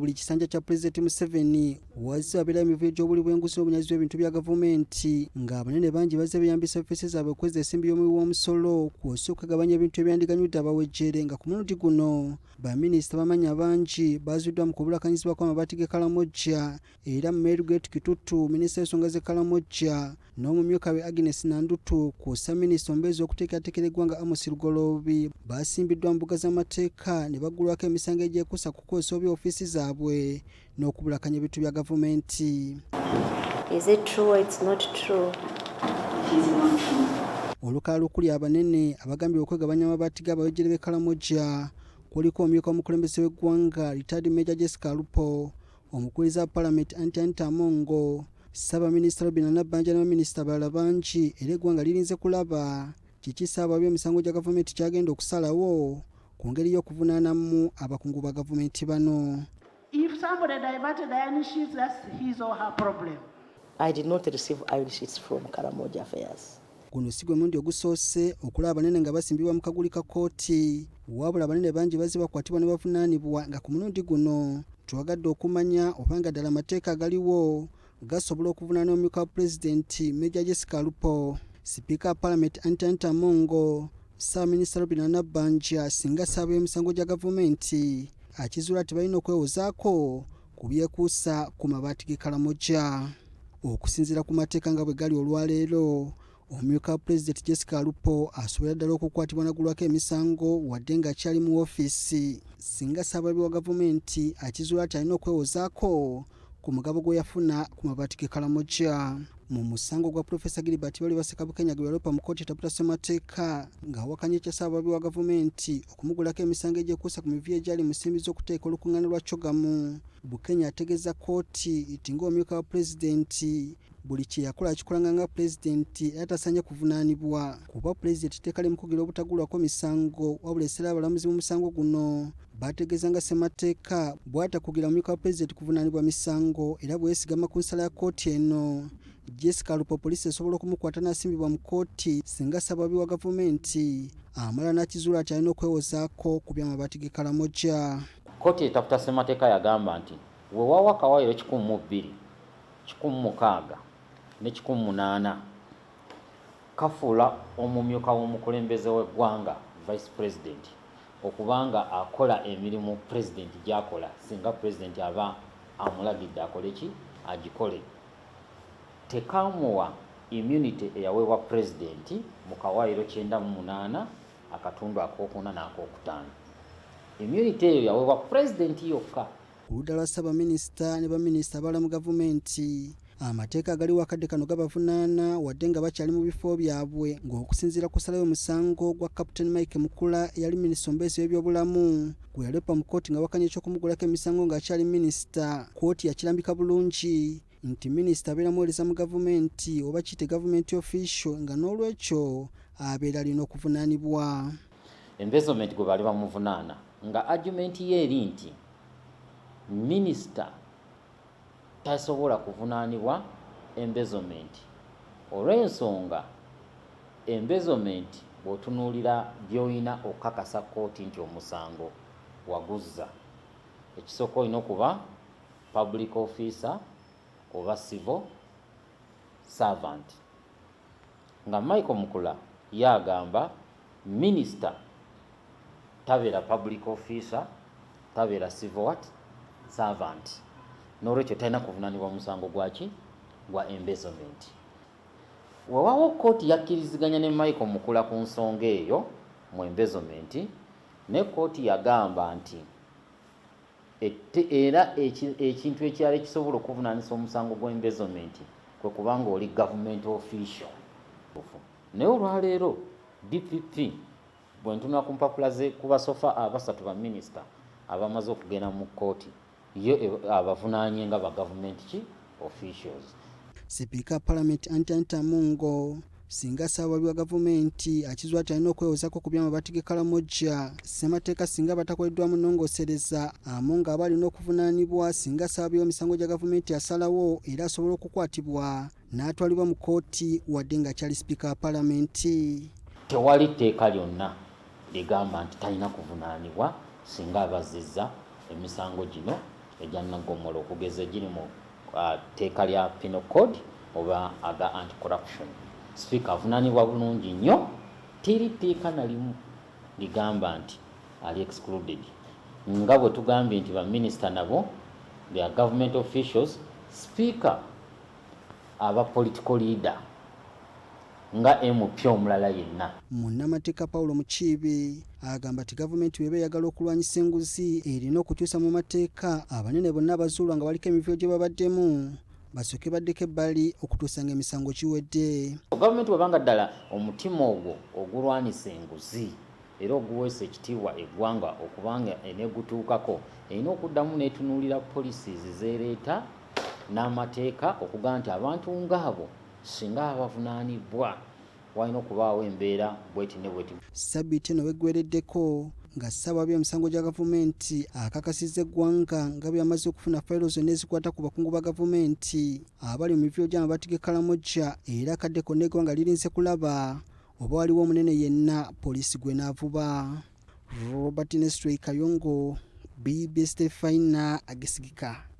buli kisanja kya Pulezidenti Museveni wazze wabeera emivuyo gy'obuli bw'enguzi n'obunyazi bw'ebintu bya gavumenti ng'abanene bangi bazze beeyambisa ofiisi zaabwe okweza ensimbi y'omuwi w'omusolo kw'ossa okugabanya ebintu ebyandiganyudde abawejjere nga ku mulundi guno baminisita bamanya bangi baazuddwa mu kubulakanyizibwa kw'amabaati g'e Karamoja era Margaret Kitutu minisita w'ensonga z'e Karamoja n'omumyuka we Agnes Nandutu kw'ossa minisita omubeezi w'okuteekerateekera eggwanga Amos Lugoloobi baasimbiddwa mu mbuga z'amateeka ne baggulwako emisango egyekuusa ku kukozesa obubi ofiisi zaabwe n'okubulakanya ebintu bya gavumenti. Is it true or it's not true? Olukalala okuli abanene abagambye okwegabanya amabaati g'abawejjere b'e Karamoja kuliko omumyuka w'omukulembeze w'eggwanga Retired Major Jessica Alupo, omukuliriza wa Paalamenti Anita Amongo, Ssaabaminisita Robinah Nabbanja n'abaminisita abalala bangi era eggwanga lirinze kulaba kiki Ssaabawabi emisango gya gavumenti kyagenda okusalawo ku ngeri y'okuvunaanamu abakungu ba gavumenti bano. If somebody diverted the iron sheets, that's his or her problem. I did not receive iron sheets from Karamoja Affairs. Guno si gwe mulundi ogusoose okulaba abanene nga basimbibwa mu kaguli ka kkooti wabula abanene bangi bazze bakwatibwa ne bavunaanibwa nga ku mulundi guno twagadde okumanya obanga ddala amateeka agaliwo gasobola okuvunaana omumyuka wa pulezidenti Major Jessica Alupo, sipiika wa Paalamenti Anita Amongo, Ssaabaminisita Robinah Nabbanja singa ssaabawo emisango gya gavumenti akizuula tebalina okwewozaako ku byekuusa ku mabaati g'e Karamoja. Okusinziira ku mateeka nga bwe gali olwaleero, omumyuka wa pulezidenti Jessica Alupo asobola ddala okukwatibwa n'aggulwako emisango wadde ng'akyali mu woofiisi singa ssaabawabi wa gavumenti akizuula nti alina okwewozaako ku mugabo gwe yafuna ku mabaati g'e Karamoja. Mu musango gwa Profesa Gilbert Bali Bunkenke gwe yalopa mu kkooti etaputa ssemateeka ng'awakanya ekya Ssaabawabi wa gavumenti okumugulako emisango egyekuusa ku mivuyo egyali mu nsimbi z'okuteeka olukuŋŋaana lwa Kyogamu. Bunkenke ategeeza kkooti nti ng'omumyuka wa pulezidenti buli kye yakola akikolanga nga pulezidenti era tasaanye kuvunaanibwa kuba pulezidenti tteeka limu kugira obutaggulwako misango wabula essira abalamuzi mu musango guno baategeeza nga ssemateeka bw'atakugira omumyuka wa pulezidenti kuvunaanibwa misango era bwe yeesigama ku nsala ya kkooti eno, Jessica Alupo poliisi esobola okumukwata n'asimbibwa mu kkooti singa Ssaabawabi wa gavumenti amala n'akizuula nti alina okwewozaako ku by'amabaati g'e Karamoja. Kkooti etaputa ssemateeka yagamba nti weewaawo akawaayiro 1,200, 1,600 ne 1,800 kafuula omumyuka w'omukulembeze w'eggwanga vice president okubanga akola emirimu pulezidenti gy'akola singa pulezidenti aba amulagidde akole ki agikole. Tekamuwa immunity eyaweebwa pulezidenti mu kawaayiro 98 akatundu ak'okuna n'ak'okutaano. Immunity eyo yaweebwa pulezidenti yokka. Ku ludda lwa Ssaabaminisita ne baminisita abalala mu gavumenti, amateeka agaliwo akadde kano gabavunaana wadde nga bakyali mu bifo byabwe ng'okusinziira ku ssala y'omusango gwa Captain Mike Mukula eyali minisita omubeezi w'ebyobulamu gwe yalepa mu kkooti nga wakanya ekyokumugulako emisango ng'akyali minisita. Kkooti yakirambika bulungi nti minisita abeera muweereza mu gavumenti oba kiyite gavumenti official nga n'olwekyo abeera alina okuvunaanibwa. Embezzlement gwe bali bamuvunaana nga argument ye eri nti minisita tasobola kuvunaanibwa embezzlement olw'ensonga embezzlement bw'otunuulira by'olina okukakasa kkooti nti omusango waguzza. Ekisooka olina okuba public officer oba civil servant. Nga Michael Mukula yagamba minisita tabeera public officer, tabeera civil what? Servant. N'olwekyo talina kuvunaanibwa musango gwaki gwa embezzlement. Weewaawo kkooti yakkiriziganya ne Michael Mukula ku nsonga eyo mu embezzlement, ne kkooti yagamba nti era ekintu ekirala ekisobola okuvunaanisa omusango gw'embezzlement kwe kubanga oli government official. Naye olwaleero DPP bwe ntunula ku mpapula ze ku basofa abasatu ba minisita abamaze okugenda mu kkooti yo abavunaanye nga ba government officials. Sipiika wa Paalamenti Anita Amongo singa Ssaabawabi wa gavumenti akizuula nti alina okwewozaako ku by'amabaati g'e Karamoja, ssemateeka singa batakoleddwamu nnongoosereza Amongo aba alina okuvunaanibwa singa Ssaabawabi w'emisango gya gavumenti asalawo era asobola okukwatibwa n'atwalibwa mu kkooti wadde ng'akyali sipiika wa Paalamenti. Tewali tteeka lyonna ligamba nti talina kuvunaanibwa singa abazizza emisango gino egya nnaggomolo okugeza egiri mu tteeka lya penal code oba aga anti-corruption. Speaker avunaanibwa bulungi nnyo, teri tteeka na limu ligamba nti ali excluded. Nga bwe tugambye nti baminisita nabo they are government officials, Speaker aba political leader nga MP omulala yenna. Munnamateeka Paulo Mukiibi agamba nti gavumenti bw'eba eyagala okulwanyisa enguzi erina okukyusa mu mateeka abanene bonna abazuulwa nga baliko emiviro gye babaddemu basooke baddeko ebbali okutuusa ng'emisango giwedde. Gavumenti bw'ebanga ddala omutima ogwo ogulwanisa enguzi era oguweesa ekitiibwa eggwanga okubanga eneegutuukako, erina okuddamu n'etunuulira policies zeereeta n'amateeka okugaa nti abantu ng'abo singa abavunaanibwa walina okubaawo embeera bweti ne bweti. Ssabbiiti eno weggwereddeko nga Ssaabawabi emisango gya gavumenti akakasizza eggwanga nga bwe yamaze okufuna fayiro zonna ezikwata ku bakungu ba gavumenti abali mu miviro gy'amabaati g'e Karamoja, era akadde konna eggwanga lirinze kulaba oba waliwo omunene yenna poliisi gwe n'avuba. Robert Nestor Kayongo, BBS Terefayina, Ageesigika.